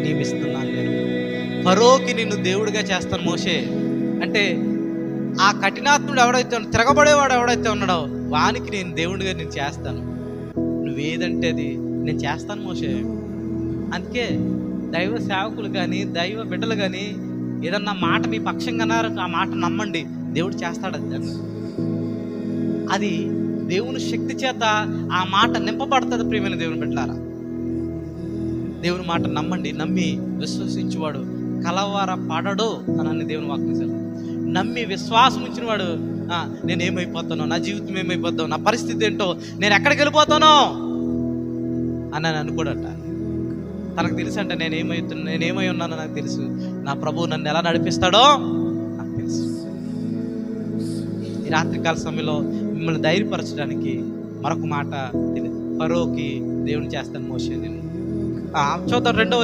నియమిస్తున్నాను నేను. ఫరోకి నిన్ను దేవుడిగా చేస్తాను మోషే అంటే, ఆ కఠినాత్ముడు ఎవడైతే తిరగబడేవాడు ఎవడైతే ఉన్నాడో వానికి నేను దేవుడిగా నేను చేస్తాను. నువ్వేదంటే అది నేను చేస్తాను మోషే. అందుకే దైవ సేవకులు కానీ దైవ బిడ్డలు కానీ ఏదన్నా మాట మీ పక్షంగా అన్నారు, ఆ మాట నమ్మండి, దేవుడు చేస్తాడు. అది దేవుని శక్తి చేత ఆ మాట నింపబడుతుంది. ప్రియమైన దేవుని బిడ్డలారా, దేవుని మాట నమ్మండి. నమ్మి విశ్వసించువాడు కలవర పడడు అని దేవుని వాక్యం. నమ్మి విశ్వాసం ఉంచిన వాడు నేనేమైపోతానో, నా జీవితం ఏమైపోతానో, నా పరిస్థితి ఏంటో, నేను ఎక్కడికి వెళ్ళిపోతానో అని అనుకోడట. తనకు తెలుసు అంట, నేనేమై ఉన్నానో నాకు తెలుసు, నా ప్రభువు నన్ను ఎలా నడిపిస్తాడో నాకు తెలుసు. ఈ రాత్రికాల సమయంలో మిమ్మల్ని ధైర్యపరచడానికి మరొక మాట తెలియదు. ఫరోకి దేవుని చేస్తాను మోషే నేను. చూద్దాం 2వ